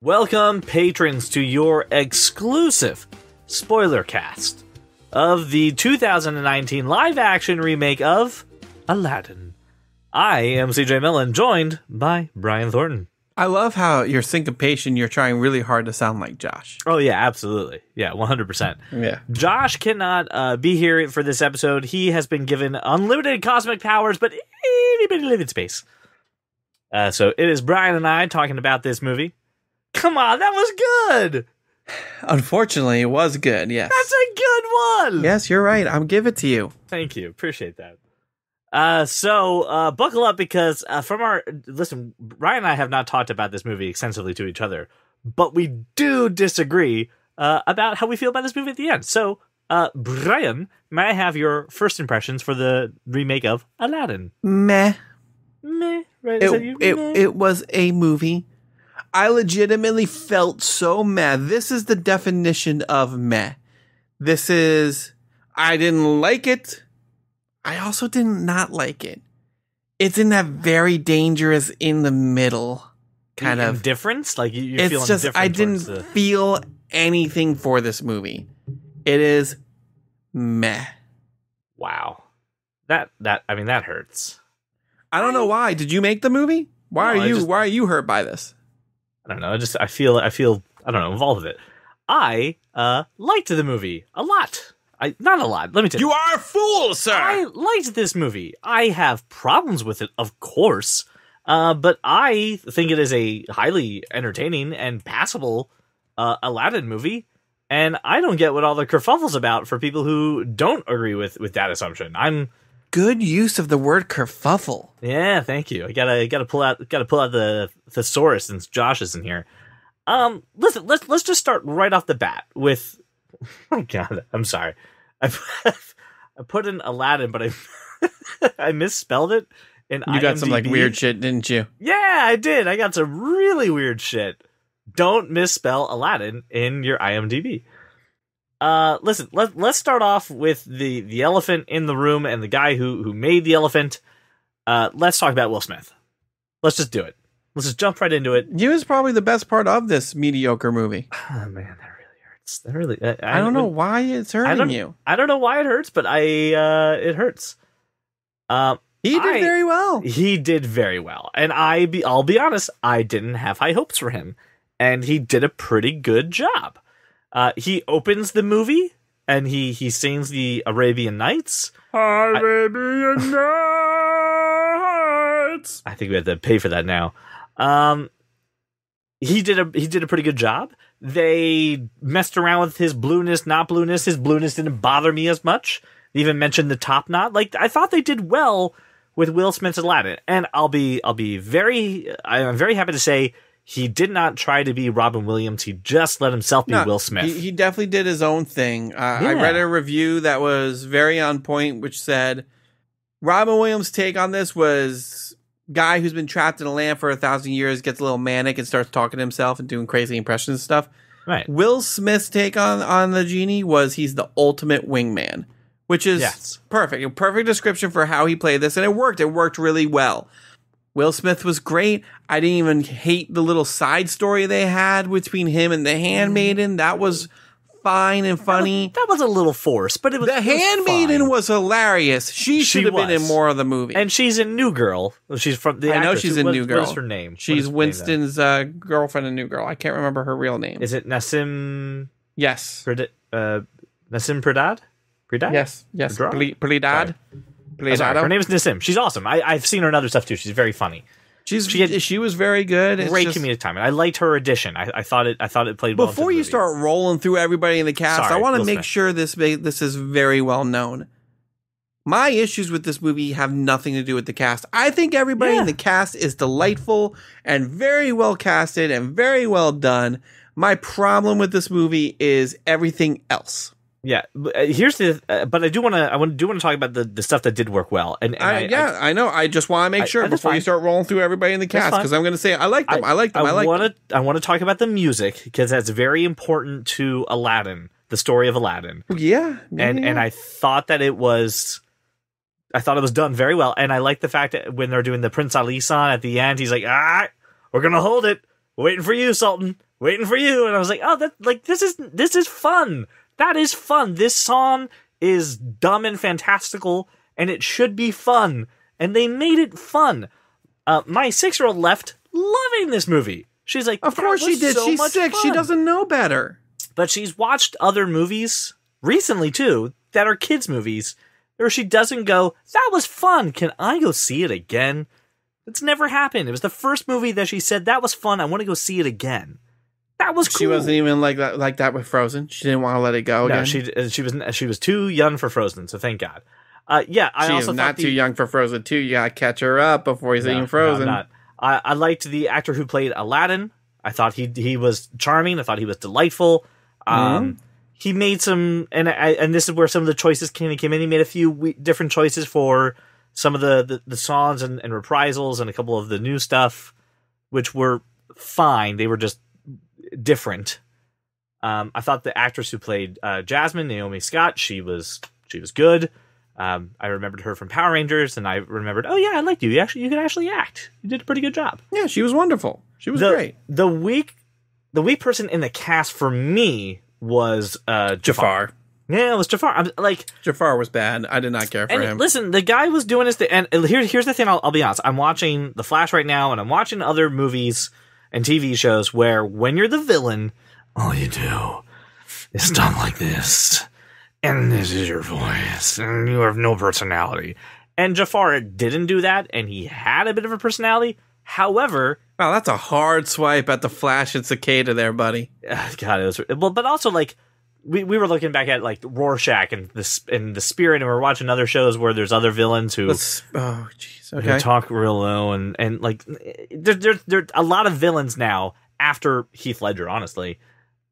Welcome, patrons, to your exclusive Spoilercast of the 2019 live-action remake of Aladdin. I am CJ Millen, joined by Brian Thornton. I love how your syncopation, you're trying really hard to sound like Josh. Oh, yeah, absolutely. Yeah, 100%. Yeah. Josh cannot be here for this episode. He has been given unlimited cosmic powers, but itty bitty limited space. So it is Brian and I talking about this movie. Come on, that was good! Unfortunately, it was good, yes. That's a good one! Yes, you're right. I'll give it to you. Thank you. Appreciate that. So buckle up because listen, Ryan and I have not talked about this movie extensively to each other, but we do disagree about how we feel about this movie at the end. So, Brian, may I have your first impressions for the remake of Aladdin? Meh. Meh. Right? It was a movie. I legitimately felt so meh. This is the definition of meh. I didn't like it. I also did not like it. It's in that very dangerous in the middle kind of indifference. Like you it's feel just indifferent. I didn't feel anything for this movie. It is meh. Wow, that hurts. I don't know why. Did you make the movie? Why are you hurt by this? I don't know. I feel I don't know, involved with it. I liked the movie a lot. Not a lot. Let me tell you. You are a fool, sir. I liked this movie. I have problems with it, of course, but I think it is a highly entertaining and passable Aladdin movie, and I don't get what all the kerfuffle's about for people who don't agree with that assumption. Good use of the word kerfuffle. Yeah, thank you. I gotta pull out the thesaurus since Josh isn't here. Listen, let's just start right off the bat with. Oh my God, I'm sorry. I put in Aladdin, but I misspelled it. In you got IMDb. some weird shit, didn't you? Yeah, I did. I got some really weird shit. Don't misspell Aladdin in your IMDb. Listen, let's start off with the elephant in the room and the guy who made the elephant. Let's talk about Will Smith. Let's just do it. Let's just jump right into it. He was probably the best part of this mediocre movie. Oh man, that really hurts. That really. I don't know why it's hurting you. I don't know why it hurts, but it hurts. He did very well. He did very well, and I'll be honest, I didn't have high hopes for him, and he did a pretty good job. He opens the movie and he sings the Arabian Nights. Arabian Nights. I think we have to pay for that now. He did a pretty good job. They messed around with his blueness, not blueness. His blueness didn't bother me as much. They even mentioned the top knot. Like, I thought they did well with Will Smith's Aladdin, and I'm very happy to say he did not try to be Robin Williams. He just let himself be Will Smith. He definitely did his own thing. I read a review that was very on point, which said Robin Williams' take on this was guy who's been trapped in a land for 1,000 years, gets a little manic and starts talking to himself and doing crazy impressions and stuff. Right. Will Smith's take on the genie was he's the ultimate wingman, which is perfect. A perfect description for how he played this, and it worked. It worked really well. Will Smith was great. I didn't even hate the little side story they had between him and the handmaiden. That was fine and funny. That was a little forced, but it was. The handmaiden was hilarious. She should have been in more of the movie. And she's in New Girl. She's from the. I know she's in New Girl. What is her name? She's Winston's girlfriend in New Girl. I can't remember her real name. Is it Nassim? Yes. Nassim Pradad? Yes. Pradad. Her name is Nassim. She's awesome. I've seen her in other stuff too. She's very funny. She was very good. Great comedic timing. I liked her audition. I thought it played well. Before you start rolling through everybody in the cast, I want to make sure this is very well known. My issues with this movie have nothing to do with the cast. I think everybody in the cast is delightful and very well casted and very well done. My problem with this movie is everything else. Yeah, here's the. But I do want to talk about the stuff that did work well. I know. I just want to make sure before you start rolling through everybody in the cast, because I'm going to say I like them. I want to talk about the music because that's very important to Aladdin, the story of Aladdin. And I thought that it was. I thought it was done very well, and I like the fact that when they're doing the Prince Ali song at the end, he's like, "We're gonna hold it, we're waiting for you, Sultan." waiting for you. And I was like, oh, this is fun. That is fun. This song is dumb and fantastical, and it should be fun. And they made it fun. My 6-year-old left loving this movie. She's like, of course she did. She's 6. Fun. She doesn't know better. But she's watched other movies recently, too, that are kids' movies, where she doesn't go, that was fun. Can I go see it again? It's never happened. It was the first movie that she said, that was fun. I want to go see it again. That was cool. She wasn't even like that with Frozen. She didn't want to let it go again. No, she was too young for Frozen, so thank God. I also thought not too young for Frozen 2. You gotta catch her up before he's eating Frozen. No, I'm not. I liked the actor who played Aladdin. I thought he was charming. I thought he was delightful. He made some, and this is where some of the choices came in. He made a few different choices for some of the songs and reprisals and a couple of the new stuff, which were fine. They were just different. I thought the actress who played Jasmine, Naomi Scott, she was good. I remembered her from Power Rangers, and I remembered, oh yeah, I liked you. You could actually act. You did a pretty good job. Yeah, she was wonderful. She was great. The weak person in the cast for me was Jafar. Yeah, it was Jafar. Jafar was bad. I did not care for him. Listen, the guy was doing his thing. And here's the thing. I'll be honest. I'm watching The Flash right now, and I'm watching other movies and TV shows where when you're the villain, all you do is talk like this. And this is your voice, and you have no personality. And Jafar didn't do that, and he had a bit of a personality. However... Wow, that's a hard swipe at the Flash and Cicada there, buddy. God, it was... Well, but also, like, we were looking back at, like, Rorschach and the Spirit, and we're watching other shows where there's other villains who... Oh, jeez, okay. Who talk real low, and like, there a lot of villains now, after Heath Ledger, honestly...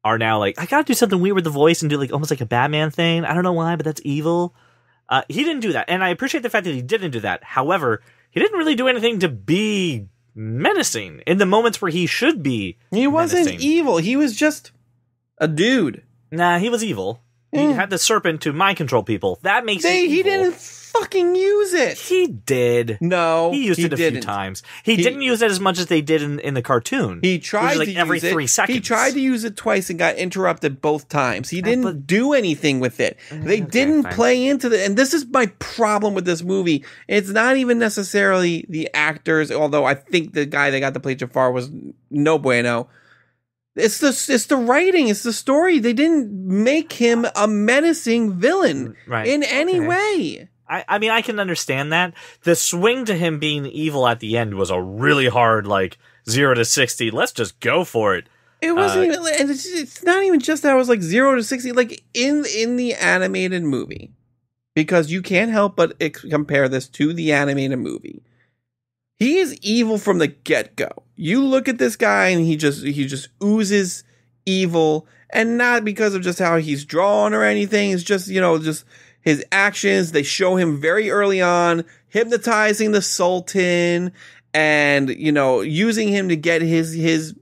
are now like, I gotta do something weird with the voice and do like almost like a Batman thing. I don't know why, but that's evil. He didn't do that, and I appreciate the fact that he didn't do that. However, he didn't really do anything to be menacing in the moments where he should be. He wasn't evil. He was just a dude. Nah, he was evil. He had the serpent to mind control people. That makes him evil. He didn't fucking use it. He did. No, he used it a few times. He didn't use it as much as they did in the cartoon. He tried to use every 3 seconds. He tried to use it twice and got interrupted both times. He didn't do anything with it. They didn't play into the. And this is my problem with this movie. It's not even necessarily the actors, although I think the guy that got to play Jafar was no bueno. It's the writing. It's the story. They didn't make him a menacing villain in any way. I mean, I can understand that. The swing to him being evil at the end was a really hard, like, 0 to 60. Let's just go for it. It wasn't even, and it's not even just that it was like 0 to 60. Like, in the animated movie, because you can't help but compare this to the animated movie. He is evil from the get-go. You look at this guy and he just oozes evil, and not because of just how he's drawn or anything. It's just, just his actions. They show him very early on hypnotizing the Sultan and, using him to get his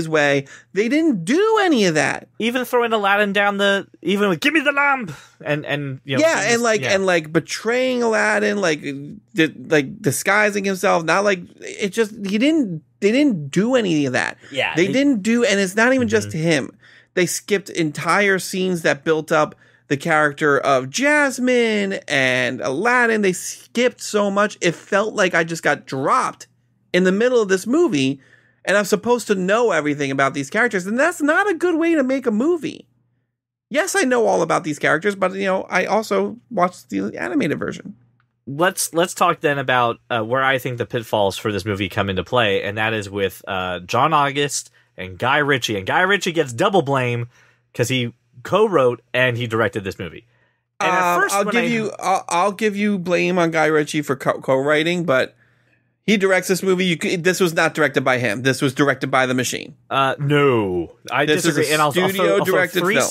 way. They didn't do any of that. Even throwing Aladdin down even with "Give me the lamp" and and betraying Aladdin, like disguising himself. Not like it just they didn't do any of that. Yeah, they didn't do, and it's not even just him. They skipped entire scenes that built up the character of Jasmine and Aladdin. They skipped so much. It felt like I just got dropped in the middle of this movie. And I'm supposed to know everything about these characters, and that's not a good way to make a movie. Yes, I know all about these characters, but I also watched the animated version. Let's talk then about where I think the pitfalls for this movie come into play, and that is with John August and Guy Ritchie. And Guy Ritchie gets double blame because he co-wrote and he directed this movie. And at first, I'll give you blame on Guy Ritchie for co-writing, but. He directs this movie. This was not directed by him. This was directed by the machine. No, I disagree. This is a studio-directed film.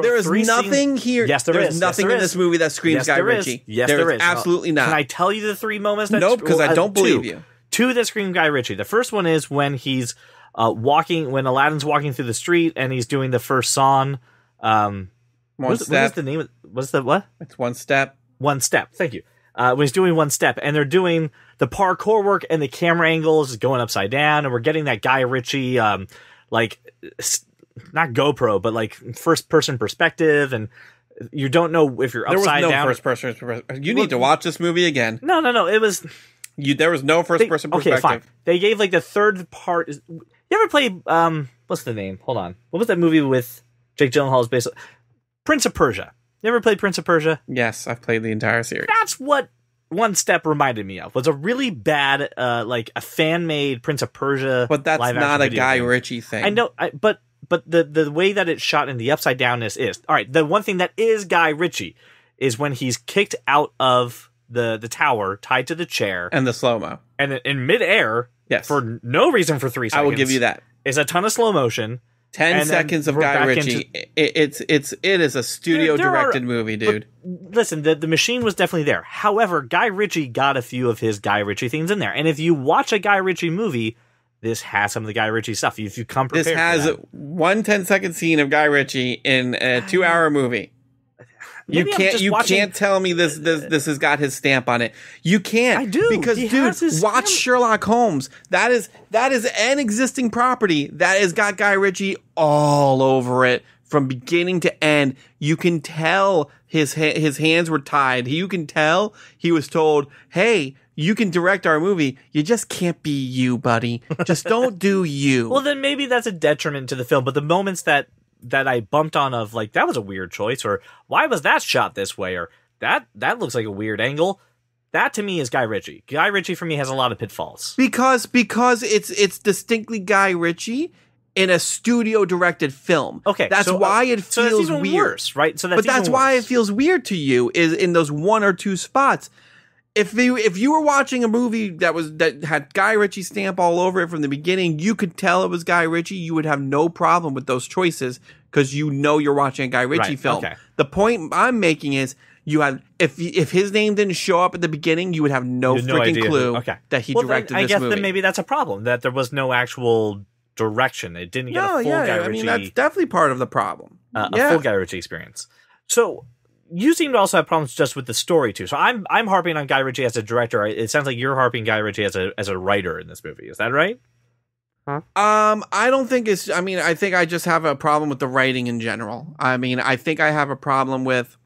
There is nothing here. Yes, there is. There's nothing in this movie that screams Guy Ritchie. Yes, there is. Absolutely not. Can I tell you the 3 moments? Nope, because I don't believe you. 2 that scream Guy Ritchie. The first one is when he's when Aladdin's walking through the street and he's doing the first song. One Step. What is the name? What's the what? It's One Step. One Step. Thank you. When he's doing One Step, and they're doing the parkour work, and the camera angles is going upside down, and we're getting that Guy Ritchie like not GoPro, but like first person perspective, and you don't know if you're upside down. There was no first person. You need to watch this movie again. No. It was. There was no first person perspective. Okay, fine. They gave like the third part. You ever play what's the name? Hold on. What was that movie with Jake Gyllenhaal's based? Prince of Persia. You ever played Prince of Persia? Yes, I've played the entire series. That's what One Step reminded me of. Was a really bad like a fan made Prince of Persia. But that's not a Guy Ritchie thing. I know, but the way that it's shot in the upside downness is all right. The one thing that is Guy Ritchie is when he's kicked out of the tower, tied to the chair, and the slow mo, and in midair, yes, for no reason for 3 seconds. I will give you that. Is a ton of slow motion. 10 seconds of Guy Ritchie. It is a studio directed movie, dude. Listen, the machine was definitely there. However, Guy Ritchie got a few of his Guy Ritchie things in there, and if you watch a Guy Ritchie movie, this has some of the Guy Ritchie stuff. If you come prepared, this has one 10-second scene of Guy Ritchie in a 2-hour movie. You can't tell me this has got his stamp on it. You can't. I do. Because dude, watch Sherlock Holmes. That is an existing property that has got Guy Ritchie all over it from beginning to end. You can tell his hands were tied. You can tell he was told, "Hey, you can direct our movie. You just can't be you, buddy. Just don't do you." Well, then maybe that's a detriment to the film, but the moments that I bumped on of like, that was a weird choice, or why was that shot this way, or that looks like a weird angle. That to me is Guy Ritchie. Guy Ritchie for me has a lot of pitfalls. Because it's distinctly Guy Ritchie in a studio directed film. Okay. That's why it feels even weird. Worse, right? So that's why it feels weird to you is in those 1 or 2 spots. If you were watching a movie that had Guy Ritchie stamp all over it from the beginning, you could tell it was Guy Ritchie. You would have no problem with those choices because you know you're watching a Guy Ritchie film. Okay. The point I'm making is you have if his name didn't show up at the beginning, you would have no freaking clue that he directed this movie. I guess then maybe that's a problem, that there was no actual direction. It didn't get a full Guy Ritchie. I mean, that's definitely part of the problem. A full Guy Ritchie experience. So you seem to also have problems just with the story too. So I'm harping on Guy Ritchie as a director. It sounds like you're harping Guy Ritchie as a writer in this movie. Is that right? Huh? I don't think it's. I mean, I think I just have a problem with the writing in general. I mean, I think I have a problem with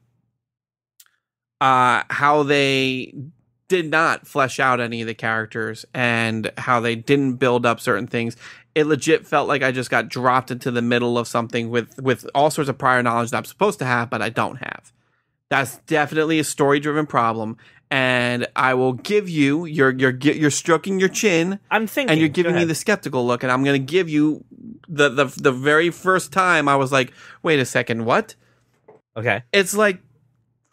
how they did not flesh out any of the characters and how they didn't build up certain things. It legit felt like I just got dropped into the middle of something with all sorts of prior knowledge that I'm supposed to have, but I don't have. That's definitely a story-driven problem, and I will give you you're stroking your chin. I'm thinking, and you're giving me the skeptical look, and I'm going to give you the very first time I was like, wait a second, what? Okay, it's like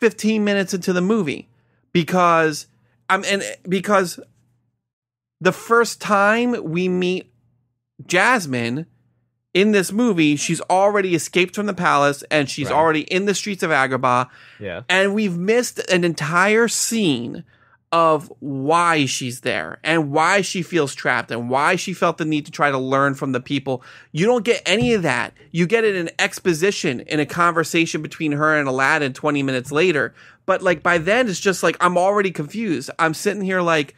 15 minutes into the movie because the first time we meet Jasmine in this movie, she's already escaped from the palace and she's already in the streets of Agrabah. Yeah. And we've missed an entire scene of why she's there and why she feels trapped and why she felt the need to try to learn from the people. You don't get any of that. You get it in exposition in a conversation between her and Aladdin 20 minutes later. But like by then it's just like, I'm already confused. I'm sitting here like,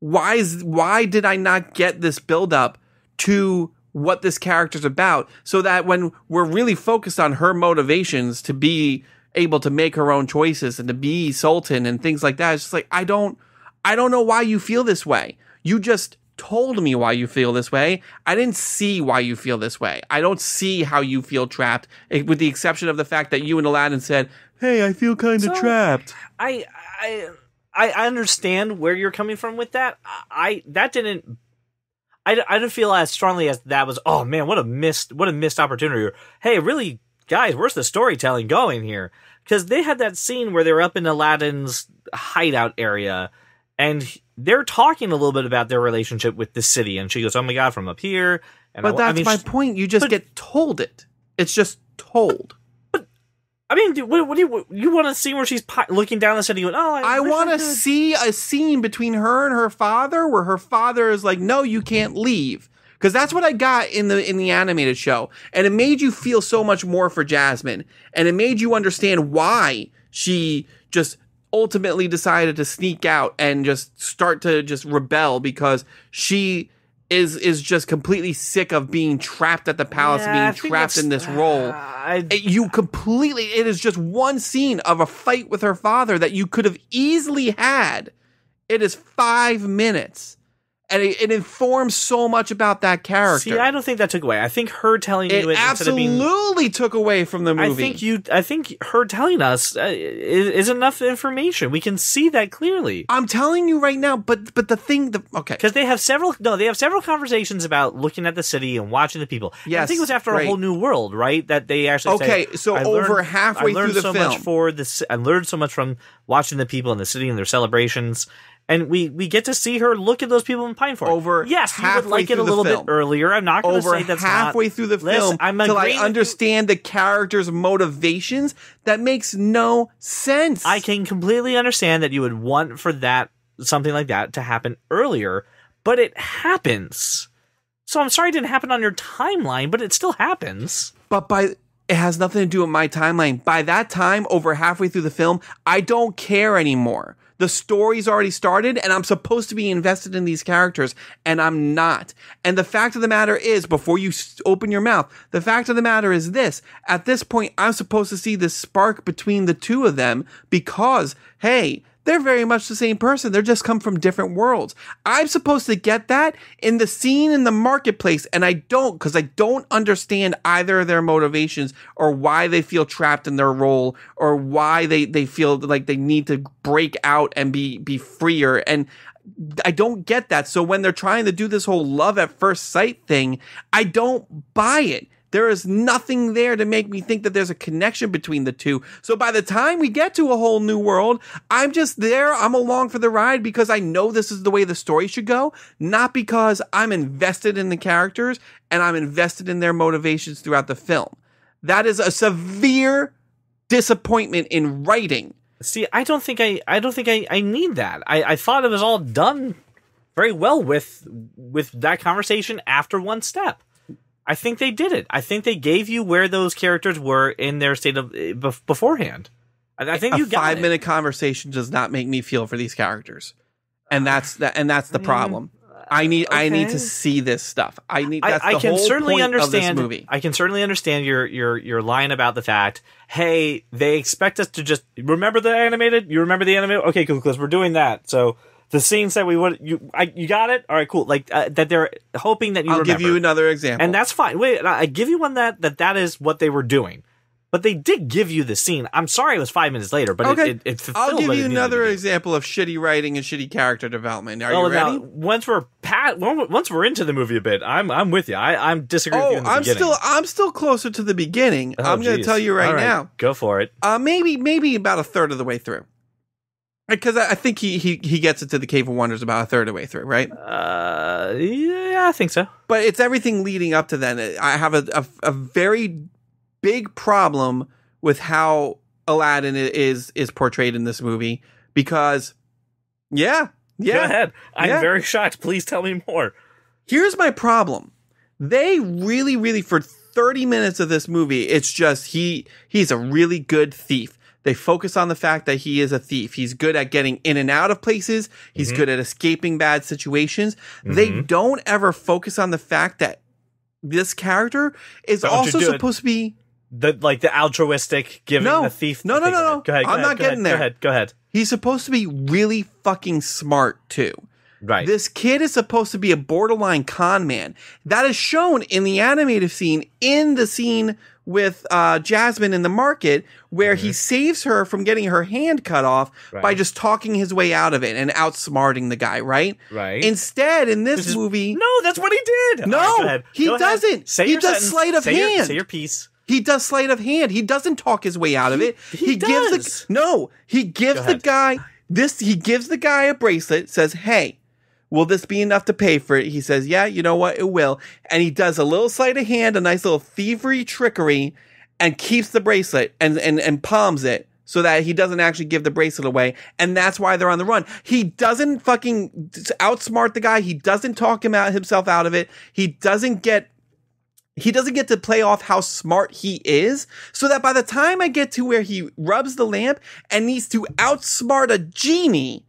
why did I not get this buildup to what this character's about, so that when we're really focused on her motivations to be able to make her own choices and to be Sultan and things like that, it's just like, I don't know why you feel this way. You just told me why you feel this way. I didn't see why you feel this way. I don't see how you feel trapped, with the exception of the fact that you and Aladdin said, hey, I feel kind of trapped. I understand where you're coming from with that. I didn't feel as strongly as that was, oh man, what a missed opportunity. Or, hey, really, guys, where's the storytelling going here? Because they had that scene where they were up in Aladdin's hideout area, and they're talking a little bit about their relationship with the city. And she goes, oh my God, from up here. And but that's my point. You just get told it. It's just told. I mean, dude, what do you want to see where she's looking down the city going, oh, I want to see a scene between her and her father where her father is like, no, you can't leave. Because that's what I got in the animated show. And it made you feel so much more for Jasmine. And it made you understand why she just ultimately decided to sneak out and just start to just rebel, because she is just completely sick of being trapped at the palace, being trapped in this role. It is just one scene of a fight with her father that you could have easily had. It is 5 minutes. And it informs so much about that character. See, I don't think that took away. I think her telling you it absolutely took away from the movie. I think her telling us is enough information. We can see that clearly. I'm telling you right now, but okay, because they have several conversations about looking at the city and watching the people. Yes, I think it was after A Whole New World, right? That they actually over halfway through the film, I learned so much from watching the people in the city and their celebrations. And we get to see her look at those people in pine forest. Yes, you would like it a little bit earlier. I'm not going to say that's halfway through the film until I understand the character's motivations. That makes no sense. I can completely understand that you would want for something like that to happen earlier, but it happens. So I'm sorry it didn't happen on your timeline, but it still happens. It has nothing to do with my timeline. By that time, over halfway through the film, I don't care anymore. The story's already started, and I'm supposed to be invested in these characters, and I'm not. And the fact of the matter is, before you open your mouth, the fact of the matter is this. At this point, I'm supposed to see this spark between the two of them because, hey, they're very much the same person. They're just come from different worlds. I'm supposed to get that in the scene in the marketplace, and I don't, because I don't understand either of their motivations or why they feel trapped in their role or why they feel like they need to break out and be freer. And I don't get that. So when they're trying to do this whole love at first sight thing, I don't buy it. There is nothing there to make me think that there's a connection between the two. So by the time we get to A Whole New World, I'm just there. I'm along for the ride because I know this is the way the story should go, not because I'm invested in the characters and I'm invested in their motivations throughout the film. That is a severe disappointment in writing. See, I don't think I need that. I thought it was all done very well with that conversation after one step. I think they did it. I think they gave you where those characters were in their state of beforehand. I think you got it. 5-minute conversation does not make me feel for these characters, and that's the problem. I need to see this stuff. I can certainly understand movie. I can certainly understand your line about the fact. Hey, they expect us to just remember the animated. You remember the animated? Okay, cool. Because we're doing that. So. The scenes that we would you got it? All right, cool. Like that they're hoping that you remember. I'll give you another example. And that's fine. Wait, I give you one that is what they were doing. But they did give you the scene. I'm sorry it was 5 minutes later, but okay. it fulfilled. I'll give you another example of shitty writing and shitty character development. Are you ready? Once we're into the movie a bit, I'm with you. I'm disagreeing with you in the beginning. I'm still closer to the beginning. I'm going to tell you right now. Go for it. Maybe about a third of the way through. Because I think he gets it to the Cave of Wonders about a third of the way through, right? Yeah, I think so. But it's everything leading up to then. I have a very big problem with how Aladdin is portrayed in this movie because, Go ahead. I'm very shocked. Please tell me more. Here's my problem. They really, really, for 30 minutes of this movie, it's just he's a really good thief. They focus on the fact that he is a thief. He's good at getting in and out of places. He's good at escaping bad situations. They don't ever focus on the fact that this character is also supposed to be the altruistic giving the thief. No. Go ahead. I'm not getting there. Go ahead. He's supposed to be really fucking smart too. Right. This kid is supposed to be a borderline con man. That is shown in the animated scene, in the scene with Jasmine in the market, where he saves her from getting her hand cut off by just talking his way out of it and outsmarting the guy, right? Right. Instead, in this movie... No, that's what he did! No, he doesn't. He does sleight of hand. Say your piece. He does sleight of hand. He doesn't talk his way out of it. He does. He gives the guy... He gives the guy a bracelet, says, hey... will this be enough to pay for it? He says, yeah, you know what? It will. And he does a little sleight of hand, a nice little thievery trickery, and keeps the bracelet and palms it so that he doesn't actually give the bracelet away. And that's why they're on the run. He doesn't fucking outsmart the guy. He doesn't talk himself out of it. He doesn't get to play off how smart he is, so that by the time I get to where he rubs the lamp and needs to outsmart a genie,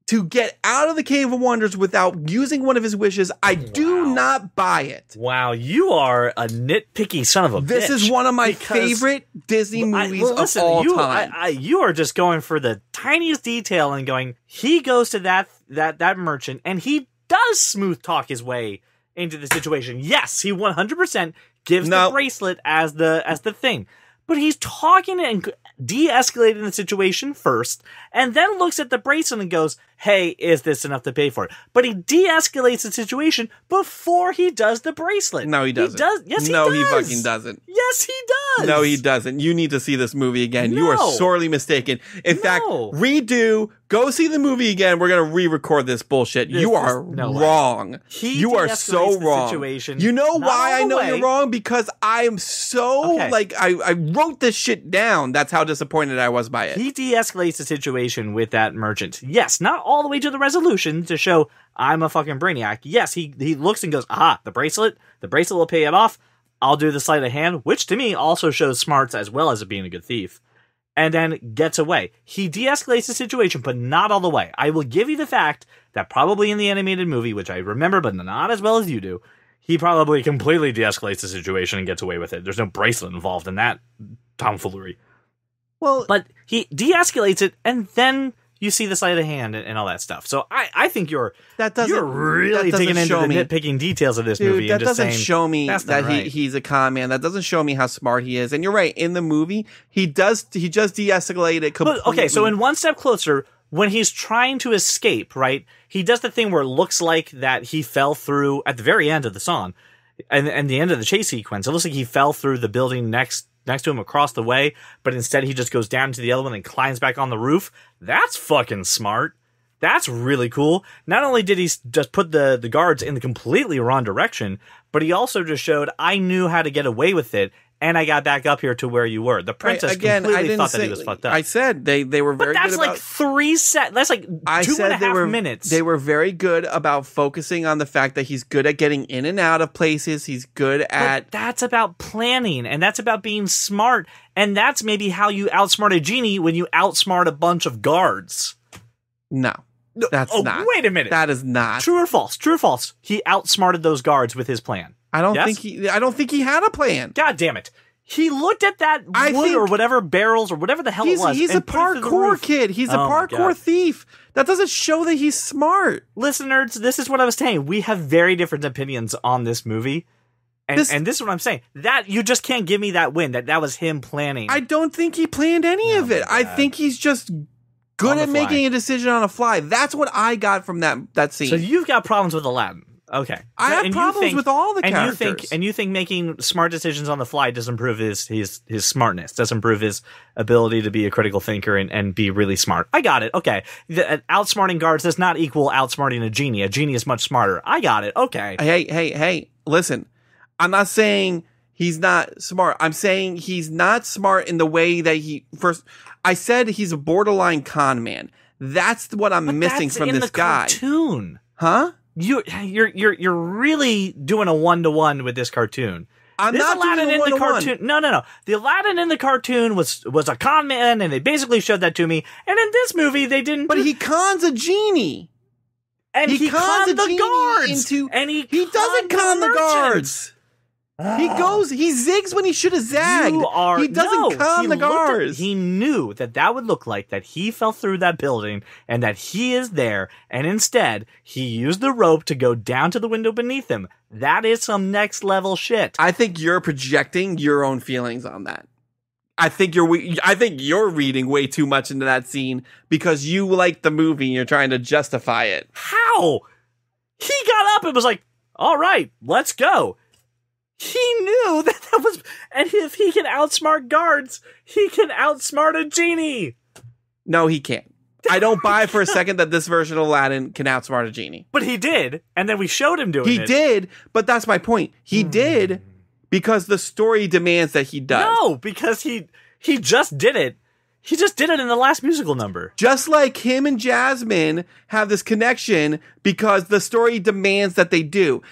to get out of the Cave of Wonders without using one of his wishes. I do not buy it. Wow, you are a nitpicky son of a bitch. This is one of my favorite Disney movies of all time. You are just going for the tiniest detail and going, he goes to that merchant and he does smooth talk his way into the situation. Yes, he 100% gives the bracelet as the thing. But he's talking and de-escalating the situation first, and then looks at the bracelet and goes, hey, is this enough to pay for it? But he de-escalates the situation before he does the bracelet. No, he doesn't. He does. Yes, he does. No, he fucking doesn't. Yes, he does. No, he doesn't. You need to see this movie again. No. You are sorely mistaken. In fact, redo, go see the movie again. We're going to re-record this bullshit. You are wrong. You are so wrong. You know why I know you're wrong? Because I am so, I wrote this shit down. That's how disappointed I was by it. He de-escalates the situation with that merchant. Yes, not all the way to the resolution to show I'm a fucking brainiac. Yes, he looks and goes, aha, the bracelet will pay it off. I'll do the sleight of hand, which to me also shows smarts as well as being a good thief. And then gets away. He de-escalates the situation, but not all the way. I will give you the fact that probably in the animated movie, which I remember but not as well as you do, he probably completely de-escalates the situation and gets away with it. There's no bracelet involved in that tomfoolery. Well, but he de-escalates it, and then you see the sleight of hand and all that stuff. So I think you're really digging into the nitpicking details of this movie. That and just doesn't saying, show me that he's a con man. That doesn't show me how smart he is. And you're right. In the movie, he just de-escalated it completely. But, okay, so in One Step Closer, when he's trying to escape, right, he does the thing where it looks like that he fell through at the very end of the song, and the end of the chase sequence. It looks like he fell through the building next to him across the way, but instead he just goes down to the other one and climbs back on the roof. That's fucking smart. That's really cool. Not only did he just put the guards in the completely wrong direction, but he also just showed I knew how to get away with it, and I got back up here to where you were. The princess completely thought that he was fucked up. I said they were very good about... But that's like 3 sets. That's like 2.5 minutes. They were very good about focusing on the fact that he's good at getting in and out of places. He's good at... But that's about planning, and that's about being smart, and that's maybe how you outsmart a genie when you outsmart a bunch of guards. No. That's not. Wait a minute. That is not. True or false? True or false? He outsmarted those guards with his plan. I don't think he had a plan. God damn it. He looked at that wood or whatever barrels or whatever the hell it was. He's a parkour kid. He's a parkour thief. That doesn't show that he's smart. Listeners, this is what I was saying. We have very different opinions on this movie. And this is what I'm saying. That you just can't give me that win. That was him planning. I don't think he planned any of it. I think he's just good at making a decision on a fly. That's what I got from that scene. So you've got problems with Aladdin. Okay. I have problems with all the characters. And you think making smart decisions on the fly doesn't prove his smartness, doesn't prove his ability to be a critical thinker and be really smart. I got it. Okay. Outsmarting guards does not equal outsmarting a genie. A genie is much smarter. I got it. Okay. Hey, listen. I'm not saying he's not smart. I'm saying he's not smart in the way that I said he's a borderline con man. That's what I'm missing from this guy. Cartoon. Huh? You're really doing a 1-to-1 with this cartoon. I'm not doing a 1-to-1. No. The Aladdin in the cartoon was a con man, and they basically showed that to me. And in this movie, they didn't. But he cons a genie, and he cons the guards, and he doesn't con the guards. He zigs when he should have zagged. He doesn't con the guards. He knew that would look like that he fell through that building and that he is there, and instead, he used the rope to go down to the window beneath him. That is some next level shit. I think you're projecting your own feelings on that. I think you're reading way too much into that scene because you like the movie and you're trying to justify it. How? He got up and was like, all right, let's go. He knew that was, and if he can outsmart guards, he can outsmart a genie. No, he can't. I don't buy for a second that this version of Aladdin can outsmart a genie. But he did, and then we showed him doing it. He did, but that's my point. He did because the story demands that he does. No, because he just did it. He just did it in the last musical number. Just like him and Jasmine have this connection because the story demands that they do.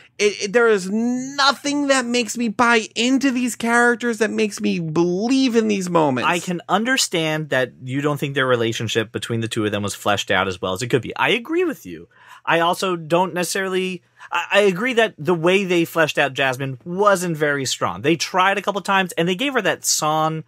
There is nothing that makes me buy into these characters, that makes me believe in these moments. I can understand that you don't think their relationship between the two of them was fleshed out as well as it could be. I agree with you. I also don't necessarily... I agree that the way they fleshed out Jasmine wasn't very strong. They tried a couple times, and they gave her that song...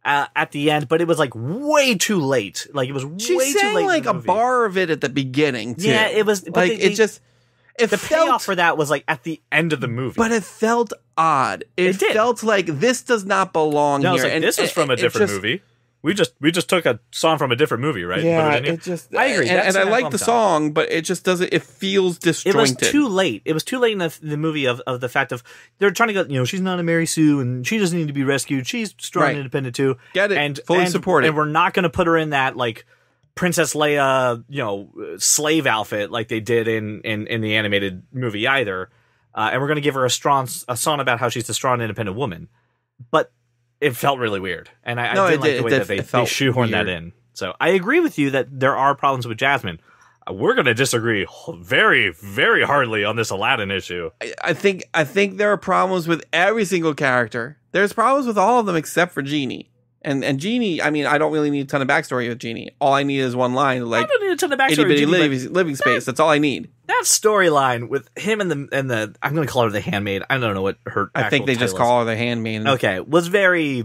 at the end, but it was like way too late. Like it was way too late. She sang like a bar of it at the beginning too. Yeah, it was like the payoff for that was like at the end of the movie. But it felt odd. It felt like this does not belong here. Like, this is from a different movie. We just took a song from a different movie, right? Yeah, I agree. And I like the song, but it just doesn't. It feels disjointed. It was too late. It was too late in the movie of the fact of they're trying to go. She's not a Mary Sue, and she doesn't need to be rescued. She's strong and independent too. Get it? And fully support it. And we're not going to put her in that like Princess Leia, slave outfit like they did in the animated movie either. And we're going to give her a song about how she's a strong, independent woman, but. It felt really weird, and I didn't like the way that they shoehorned that in. So I agree with you that there are problems with Jasmine. We're going to disagree very, very hardly on this Aladdin issue. I think there are problems with every single character. There's problems with all of them except for Genie. And Genie, I mean, I don't really need a ton of backstory with Genie. All I need is one line, like, I don't need a ton of backstory itty bitty living space. That's all I need. That storyline with him and the I'm going to call her the handmaid. I don't know what her. I think they just call her the handmaid. Okay, was very.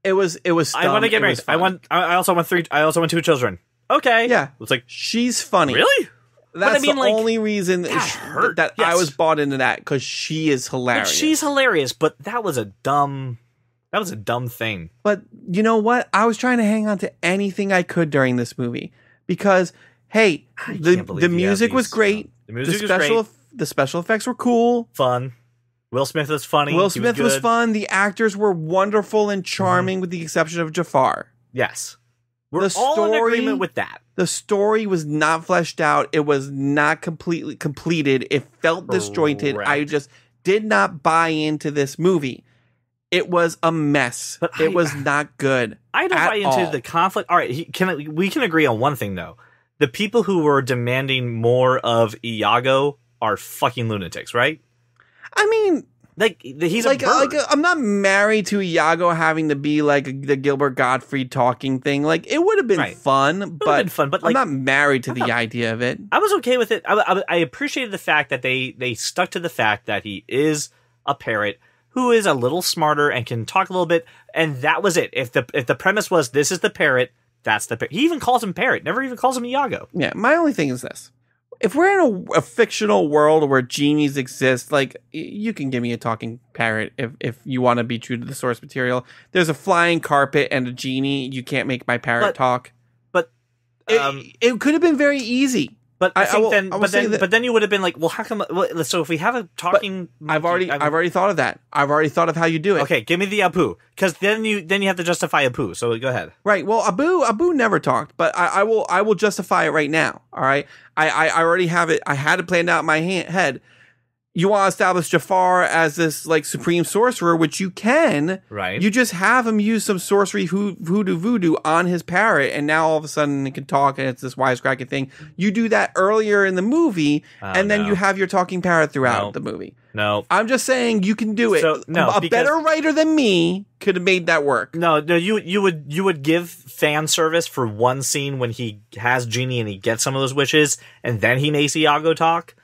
It was. I want to get married. I also want 2 children. Okay, yeah. It's like she's funny. Really? That's the only reason that I was bought into that, because she is hilarious. She's hilarious, but that was a dumb thing. But you know what? I was trying to hang on to anything I could during this movie because, hey, the music was great. The music was great. The special effects were cool. Fun. Will Smith was funny. Will Smith was fun. The actors were wonderful and charming, with the exception of Jafar. Yes. We're all in agreement with that. The story was not fleshed out. It was not completely completed. It felt disjointed. I just did not buy into this movie. It was a mess. But it was not good. I don't buy into the conflict. All right, we can agree on one thing, though. The people who were demanding more of Iago are fucking lunatics, right? I mean, he's a bird. I'm not married to Iago having to be like the Gilbert Gottfried talking thing. Like, it would have been fun, but I'm not married to the idea of it. I was okay with it. I appreciated the fact that they stuck to the fact that he is a parrot who is a little smarter and can talk a little bit, and that was it. If the premise was this is the parrot, that's the parrot. He even calls him parrot, never even calls him Iago. Yeah, my only thing is this. If we're in a fictional world where genies exist, like, you can give me a talking parrot if you want to be true to the source material. There's a flying carpet and a genie. You can't make my parrot talk. But it could have been very easy. But then you would have been like, well, how come? So if we have a talking, I've already thought of that. I've already thought of how you do it. Okay, give me the Apu, because then you have to justify Apu. So go ahead. Right. Well, Abu never talked, but I will justify it right now. All right. I already have it. I had it planned out in my head. You want to establish Jafar as this like supreme sorcerer, which you can. Right. You just have him use some sorcery voodoo on his parrot, and now all of a sudden it can talk, and it's this wisecracking thing. You do that earlier in the movie, and then you have your talking parrot throughout the movie. No, I'm just saying you can do it. So, a better writer than me could have made that work. No, you would give fan service for one scene when he has Genie and he gets some of those wishes, and then he makes Iago talk.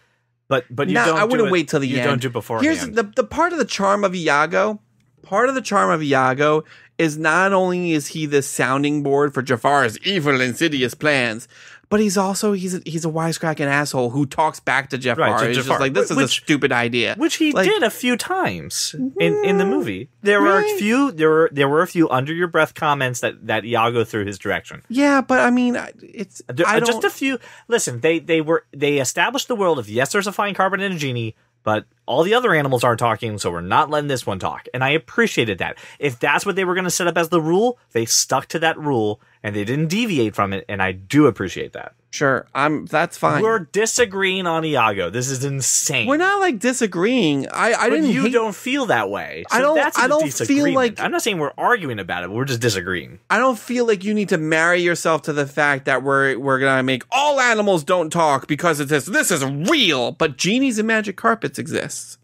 But you don't. I wouldn't wait till the end. You don't do beforehand. Here's the part of the charm of Iago. Part of the charm of Iago is not only is he the sounding board for Jafar's evil, insidious plans, but he's a wisecracking asshole who talks back to Jafar. Right, he's just like, this is a stupid idea, which he did a few times in the movie. There were a few under your breath comments that Iago threw his direction. Yeah, but I mean, just a few. Listen, they established the world of yes, there's a flying carpet and a genie, but all the other animals aren't talking, so we're not letting this one talk. And I appreciated that. If that's what they were going to set up as the rule, they stuck to that rule, and they didn't deviate from it, and I do appreciate that. Sure, that's fine. We're disagreeing on Iago. This is insane. We're not like disagreeing. I didn't. You don't feel that way. So I don't feel like. I'm not saying we're arguing about it. But we're just disagreeing. I don't feel like you need to marry yourself to the fact that we're gonna make all animals don't talk because it says this is real, but genies and magic carpets exist.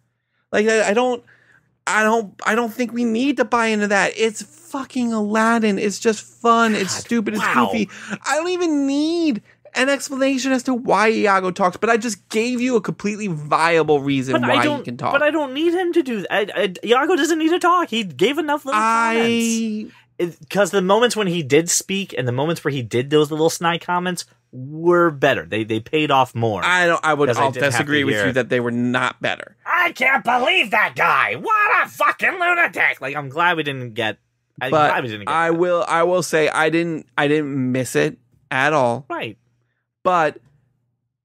Like I don't think we need to buy into that. It's fucking Aladdin. It's just fun. It's stupid. It's goofy. I don't even need an explanation as to why Iago talks, but I just gave you a completely viable reason why he can talk. But I don't need him to do that. Iago doesn't need to talk. He gave enough little comments. Because the moments when he did speak and the moments where he did those little snide comments were better. They paid off more. I'll disagree with you that they were not better. I can't believe that guy. What a fucking lunatic. Like, I'm glad we didn't get. I will say I didn't miss it at all. Right. But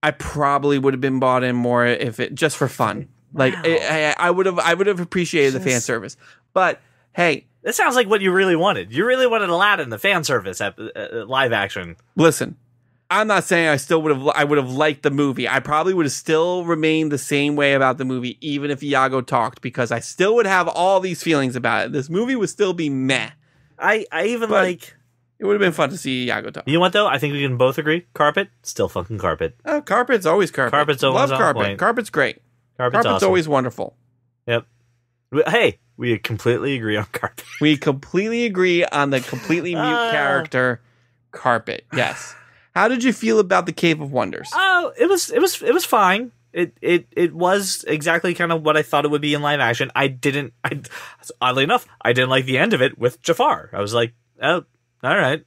I probably would have been bought in more if it just for fun. Like I would have appreciated the fan service. But hey, this sounds like what you really wanted. You really wanted Aladdin, the fan service live action. Listen, I'm not saying I would have liked the movie. I probably would have still remained the same way about the movie, even if Iago talked, because I still would have all these feelings about it. This movie would still be meh. It would have been fun to see Iago talk. You know what, though? I think we can both agree. Carpet, still fucking carpet. Oh, carpet's always carpet. Carpet's always Love carpet. Point. Carpet's great. Carpet's awesome. Always wonderful. Yep. Hey, we completely agree on carpet. We completely agree on the completely mute character, Carpet. Yes. How did you feel about the Cave of Wonders? Oh, it was fine. It was exactly kind of what I thought it would be in live action. Oddly enough, I didn't like the end of it with Jafar. I was like, oh, all right.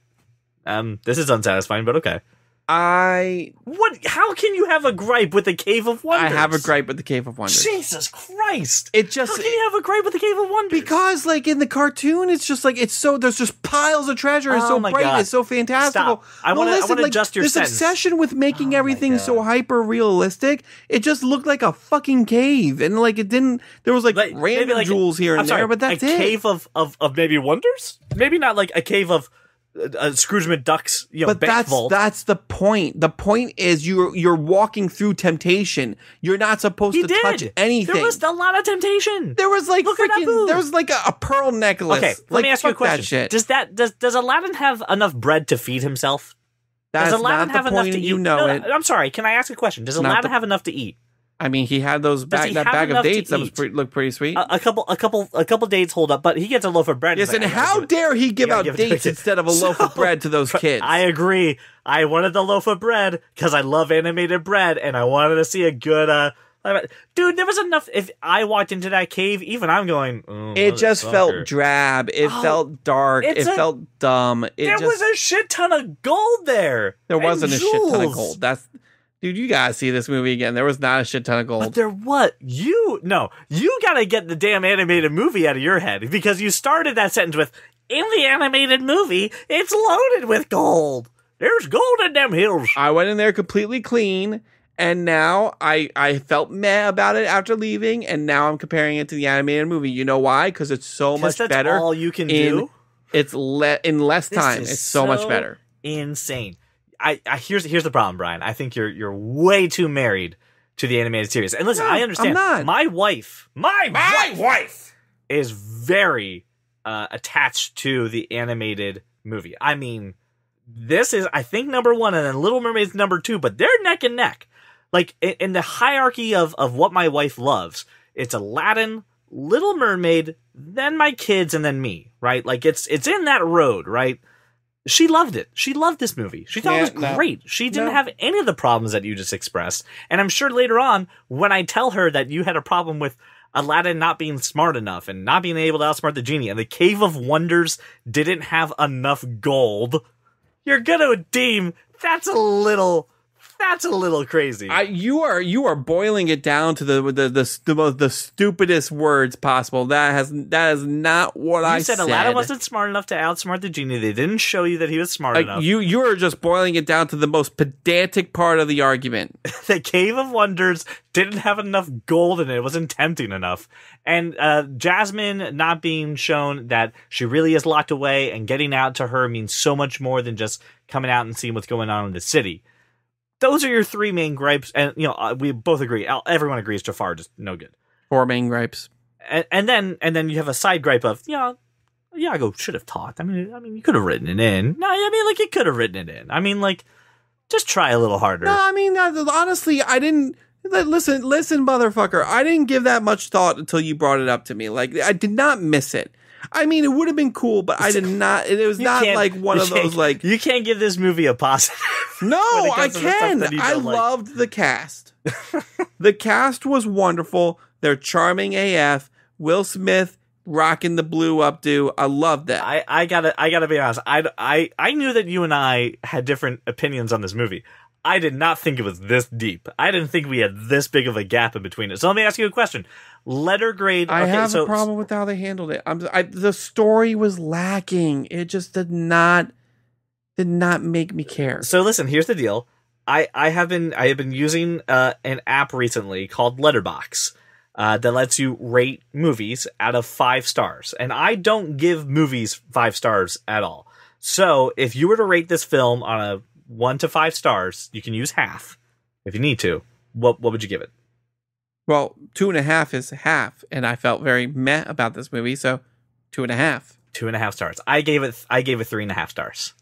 This is unsatisfying, but okay. How can you have a gripe with the Cave of Wonders? I have a gripe with the Cave of Wonders. Jesus Christ! How can you have a gripe with the Cave of Wonders? Because, like, in the cartoon, it's just like there's just piles of treasure. It's so bright. God. It's so fantastical. Stop. I want to adjust your this sentence. obsession with making everything so hyper realistic. It just looked like a fucking cave, and like it didn't. There was like random jewels here and there, but that's it. A cave of maybe wonders. Maybe not like a cave of. Scrooge McDuck's, but that's the point. The point is you're walking through temptation. You're not supposed to touch anything. There was a lot of temptation. There was like a pearl necklace. Okay, let me ask you a question. Does Aladdin have enough bread to feed himself? Does Aladdin have enough to eat? You know it. I'm sorry. Can I ask a question? Does Aladdin have enough to eat? I mean, he had that bag of dates that looked pretty sweet. A couple dates hold up, but he gets a loaf of bread. Yes, and how dare he give out dates instead of a loaf of bread to those kids? I agree. I wanted the loaf of bread because I love animated bread, and I wanted to see a good. Dude, there was enough. If I walked into that cave, even I'm going. Oh, it just felt drab. It felt dark. It felt dumb. There was a shit ton of gold there. There wasn't a shit ton of gold. Dude, you gotta see this movie again. There was not a shit ton of gold. But there what? You gotta get the damn animated movie out of your head, because you started that sentence with, in the animated movie, it's loaded with gold. There's gold in them hills. I went in there completely clean, and now I felt meh about it after leaving, and now I'm comparing it to the animated movie. You know why? Because it's so much better. That's all you can do? It's in less time. It's so much better. Insane. Here's the problem, Brian. I think you're way too married to the animated series. And listen, I understand. I'm not. My wife is very attached to the animated movie. I mean, this is, I think, number one, and then Little Mermaid's number two, but they're neck and neck. Like, in the hierarchy of what my wife loves, it's Aladdin, Little Mermaid, then my kids, and then me, right? Like, it's in that road, right? She loved it. She loved this movie. She thought it was great. She didn't have any of the problems that you just expressed. And I'm sure later on, when I tell her that you had a problem with Aladdin not being smart enough and not being able to outsmart the genie, and the Cave of Wonders didn't have enough gold, you're going to deem that's a little That's a little crazy. You are boiling it down to the stupidest words possible. That is not what I said. You said Aladdin wasn't smart enough to outsmart the genie. They didn't show you that he was smart enough. You are just boiling it down to the most pedantic part of the argument. The Cave of Wonders didn't have enough gold in it. It wasn't tempting enough. And Jasmine not being shown that she really is locked away, and getting out to her means so much more than just coming out and seeing what's going on in the city. Those are your three main gripes, and we both agree. Everyone agrees Jafar just no good. 4 main gripes, and then you have a side gripe of Iago should have talked. I mean, you could have written it in. No, I mean, like, you could have written it in. I mean, like, just try a little harder. No, I mean, honestly, I didn't. Listen, motherfucker. I didn't give that much thought until you brought it up to me. Like, I did not miss it. I mean, it would have been cool, but I did not. It was not like one of those, like... You can't give this movie a positive. No, I can. I loved the cast. The cast was wonderful. They're charming AF. Will Smith rocking the blue updo. I loved that. I gotta be honest. I knew that you and I had different opinions on this movie. I did not think it was this deep. I didn't think we had this big of a gap in between it. So let me ask you a question. Letter grade. I have a problem with how they handled it. The story was lacking. It just did not make me care. So listen, here's the deal. I have been using an app recently called Letterboxd that lets you rate movies out of 5 stars, and I don't give movies 5 stars at all. So if you were to rate this film on a 1 to 5 stars, you can use half if you need to. What would you give it? Well, 2.5 is half, and I felt very meh about this movie, so 2.5. 2.5 stars. I gave it 3.5 stars.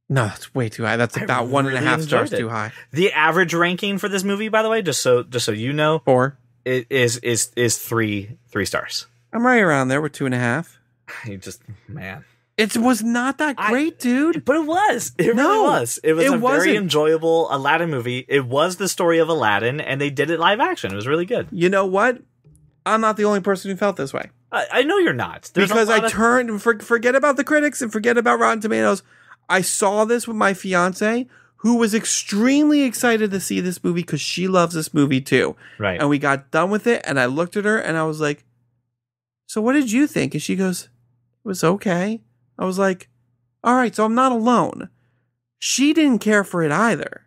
No, it's way too high. That's about 1.5 stars too high. The average ranking for this movie, by the way, just so you know, 4 is 3 stars. I'm right around there with 2.5. You just, man. It was not that great, dude. But it was. It really was. It was very enjoyable Aladdin movie. It was the story of Aladdin, and they did it live action. It was really good. You know what? I'm not the only person who felt this way. I know you're not. Because I turned, forget about the critics and forget about Rotten Tomatoes. I saw this with my fiance, who was extremely excited to see this movie because she loves this movie too. Right. And we got done with it, and I looked at her, and I was like, so what did you think? And she goes, it was okay. I was like, all right, so I'm not alone. She didn't care for it either.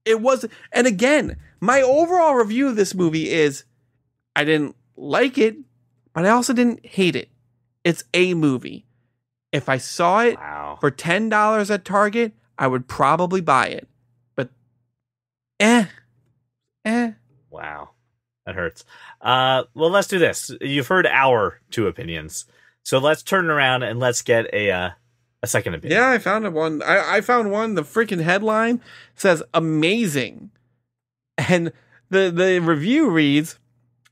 It was, and again, my overall review of this movie is, I didn't like it, but I also didn't hate it. It's a movie. If I saw it for $10 at Target, I would probably buy it. But, Wow. That hurts. Well, let's do this. You've heard our 2 opinions. So let's turn around and let's get a second opinion. Yeah, I found one. I found one. The freaking headline says amazing. And the review reads,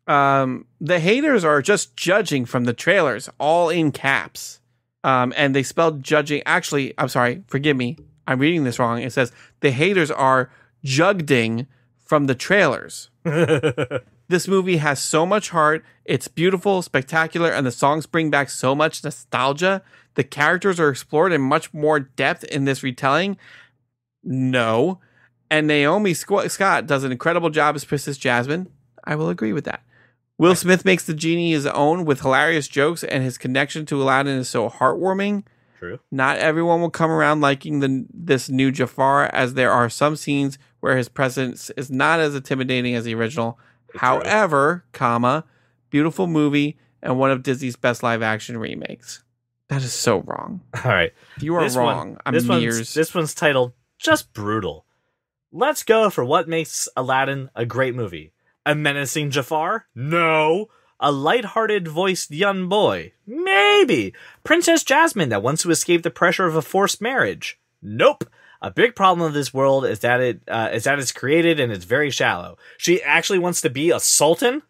the haters are just judging from the trailers, all in caps. And they spelled judging. Actually, I'm sorry. Forgive me. I'm reading this wrong. It says the haters are jugging from the trailers. This movie has so much heart. It's beautiful, spectacular, and the songs bring back so much nostalgia. The characters are explored in much more depth in this retelling. No. And Naomi Scott does an incredible job as Princess Jasmine. I will agree with that. Will Smith makes the genie his own with hilarious jokes, and his connection to Aladdin is so heartwarming. True. Not everyone will come around liking this new Jafar, as there are some scenes where his presence is not as intimidating as the original. However, beautiful movie and one of Disney's best live action remakes. That is so wrong. All right. You are wrong. This one's titled Just Brutal. Let's go for what makes Aladdin a great movie. A menacing Jafar? No. A light-hearted voiced young boy? Maybe. Princess Jasmine that wants to escape the pressure of a forced marriage? Nope. A big problem of this world is that it's created and it's very shallow. She actually wants to be a sultan?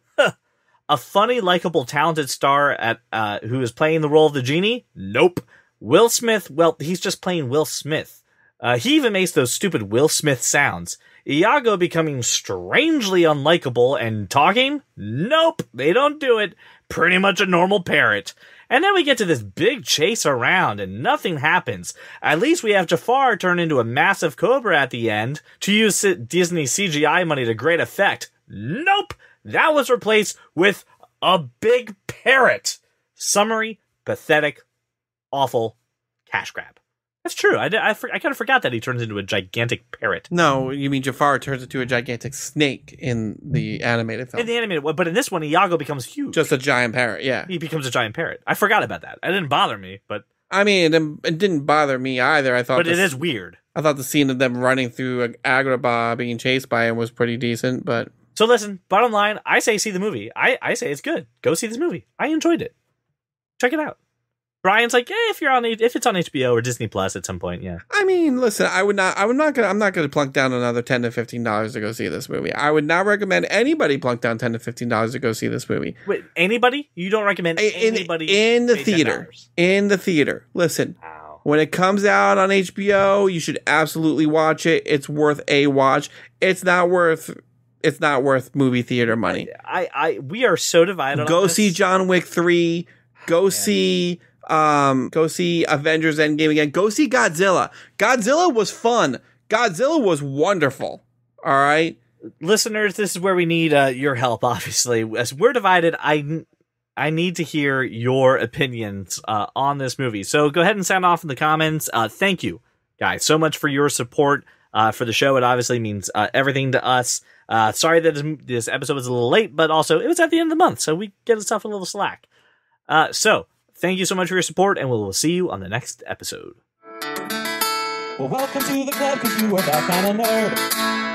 A funny, likable, talented star who is playing the role of the genie? Nope. Will Smith, well, he's just playing Will Smith. He even makes those stupid Will Smith sounds. Iago becoming strangely unlikable and talking? Nope, they don't do it. Pretty much a normal parrot. And then we get to this big chase around and nothing happens. At least we have Jafar turn into a massive cobra at the end to use Disney CGI money to great effect. Nope! That was replaced with a big parrot. Summary, pathetic, awful, cash grab. That's true. I kind of forgot that he turns into a gigantic parrot. No, you mean Jafar turns into a gigantic snake in the animated film. In the animated one, but in this one, Iago becomes huge. Just a giant parrot, yeah. He becomes a giant parrot. I forgot about that. It didn't bother me, but... I mean, it didn't bother me either. But it is weird. I thought the scene of them running through Agrabah being chased by him was pretty decent, but... So listen, bottom line, I say see the movie. I say it's good. Go see this movie. I enjoyed it. Check it out. Brian's like, if it's on HBO or Disney Plus at some point, yeah. I mean, listen, I'm not gonna plunk down another $10 to $15 to go see this movie. I would not recommend anybody plunk down $10 to $15 to go see this movie. Wait, anybody? You don't recommend anybody in the theater? $10? In the theater. Listen, wow. When it comes out on HBO, you should absolutely watch it. It's worth a watch. It's not worth movie theater money. We are so divided. Go see John Wick 3. Go see Avengers Endgame again. Go see Godzilla. Godzilla was fun. Godzilla was wonderful. All right, listeners, this is where we need your help. Obviously, as we're divided, I need to hear your opinions on this movie. So go ahead and sound off in the comments. Thank you, guys, so much for your support for the show. It obviously means everything to us. Sorry that this episode was a little late, but also it was at the end of the month, so we get ourselves a little slack. So thank you so much for your support, and we'll see you on the next episode. Well, welcome to the club, because you are that kind of nerd.